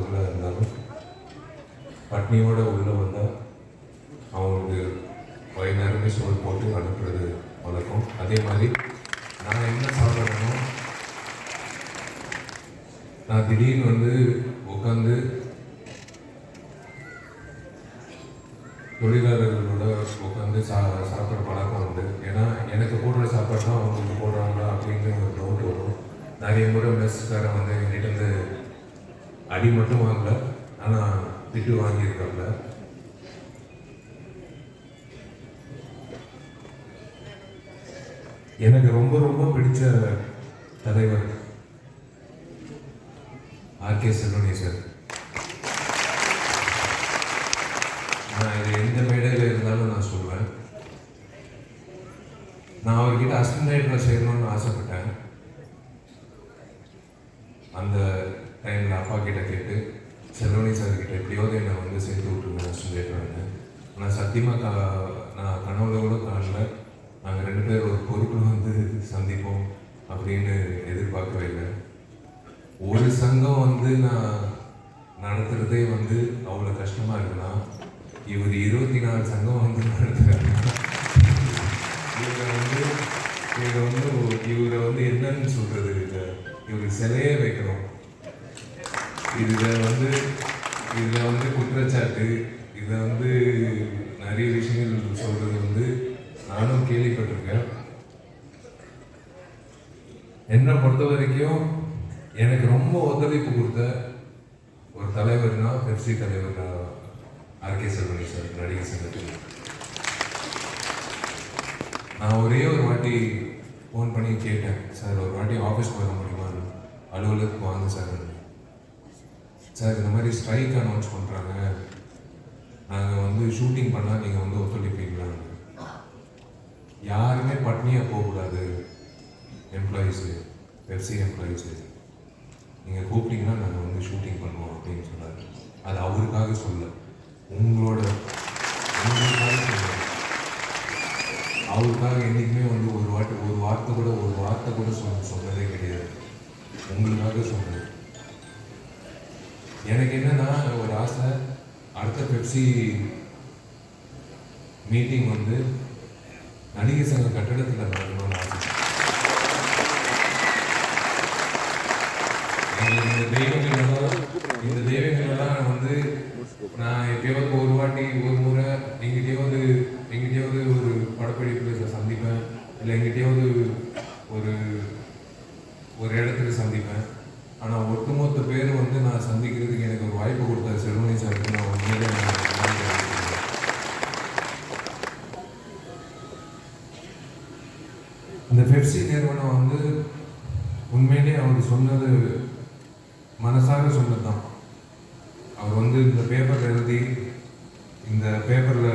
அதுக்குள்ளே இருந்தாலும் பட்னியோடு உள்ளே வந்தால் அவங்களுக்கு வயநாடுமே சோறு போட்டு அனுப்புறது வழக்கம். அதே மாதிரி நான் என்ன சாப்பிட்றேனோ நான் திடீர்னு உட்காந்து தொழிலாளர்களோட உட்காந்து சாப்பிட்ற பழக்கம் உண்டு. ஏன்னா எனக்கு போடுற சாப்பாடு தான் அவங்களுக்கு போடுறாங்களா அப்படின்னு ஒரு டவுட் வரும். நிறைய முறை மெஸ்ஸுக்காரன் என்கிட்ட அடி மட்டும் வாங்கல, ஆனால் திட்டு வாங்கியிருக்காங்க. எனக்கு ரொம்ப ரொம்ப பிடிச்ச தலைவர் ஆர்கே செல்வனி சார். நான் இது எந்த மேடையில் இருந்தாலும் நான் சொல்வேன், நான் அவர்கிட்ட அசிஸ்டன்ட் சேரணும்னு ஆசைப்பட்டேன். அந்த டைமில் அப்பா கிட்ட கேட்டு செல்வனி சார்கிட்ட எப்படியாவது என்னை சேர்த்து விட்டுருங்க அசிஸ்டன்ட். ஆனால் சத்தியமாக நான் கனவுல கூட காணல நாங்கள் 2 பேர் ஒரு பொறுப்பில் சந்திப்போம் அப்படின்னு எதிர்பார்க்கவே இல்லை. ஒரு சங்கம் நான் நடத்துகிறதே அவ்வளோ கஷ்டமாக இருக்குன்னா, இவர் 24 சங்கம் நடத்துகிறாரு. இவரை என்னன்னு சொல்கிறது, இவருக்கு சிலையே வைக்கணும். இதில் குற்றச்சாட்டு, இதில் நிறைய விஷயங்கள் சொல்கிறது நானும் கேள்விப்பட்டிருக்கேன். என்னை பொறுத்த வரைக்கும் எனக்கு ரொம்ப ஒத்துழைப்பு கொடுத்த ஒரு தலைவர்னா பெப்சி தலைவர் ஆர்கே செல்வனி சார், நடிகர் சங்கத்தில். நான் ஒரே ஒரு வாட்டி ஃபோன் பண்ணி கேட்டேன், சார் ஒரு வாட்டி ஆஃபீஸ் வர முடியுமா, அலுவலகத்துக்கு வாங்க சார். சார் இந்த மாதிரி ஸ்ட்ரைக் அனௌன்ஸ் பண்ணுறாங்க, நாங்கள் ஷூட்டிங் பண்ணால் நீங்கள் ஒத்துழைப்பீங்களா? யாருமே பட்னியாக போகக்கூடாது, எம்ப்ளாயீஸு, பெப்சி எம்ப்ளாயீஸு, நீங்கள் கூப்பிட்டீங்கன்னா நாங்கள் ஷூட்டிங் பண்ணுவோம் அப்படின்னு சொன்னார். அது அவருக்காக சொல்ல, உங்களுக்காக சொல்ல. அவருக்காக என்றைக்குமே ஒரு வார்த்தை கூட சொன்னதே கிடையாது. உங்களுக்காக சொன்னது. எனக்கு என்னன்னா ஒரு ஆசை, அடுத்த பெப்சி மீட்டிங் நடிகர் சங்க கட்டடத்தில் நடக்கணும்னு ஆசை. இந்த தெய்வங்களெல்லாம் நான் எப்பயாவது ஒரு வாட்டி ஒரு முறை எங்கிட்டையாவது ஒரு படப்பிடிப்பில் சந்திப்பேன், இல்லை எங்கிட்டையாவது ஒரு இடத்துல சந்திப்பேன். ஆனால் ஒட்டுமொத்த பேர் நான் சந்திக்கிறதுக்கு எனக்கு ஒரு வாய்ப்பு கொடுத்தாரு செல்வனி சாருக்கு. நான் உண்மையிலே இந்த பெப்சி நிறுவனம் உண்மையிலே அவர் சொன்னது மனசார சொன்னது தான். அவர் இந்த பேப்பர் எழுதி இந்த பேப்பரில்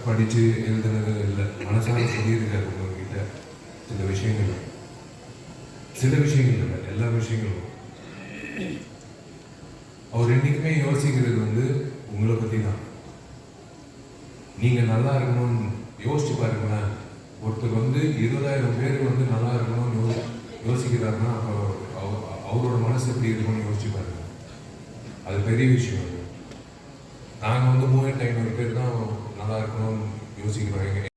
படித்து எழுதுனது இல்லை, மனசார சொல்லியிருக்காரு உங்ககிட்ட சில விஷயங்கள் இல்லை, எல்லா விஷயங்களும். அவர் என்றைக்குமே யோசிக்கிறது உங்களை பற்றி தான். நீங்கள் நல்லா இருக்கணும்னு யோசிச்சு பாருங்களேன். ஒருத்தர் 20,000 பேர் நல்லா இருக்கணும்னு யோசிக்கிறாருன்னா அப்போ அவரோட மனசு எப்படி இருக்கணும்னு யோசிச்சு பாருங்க. அது பெரிய விஷயம். நாங்கள் 3,500 பேர் தான் நல்லா இருக்கணும்னு யோசிக்கிறோம்.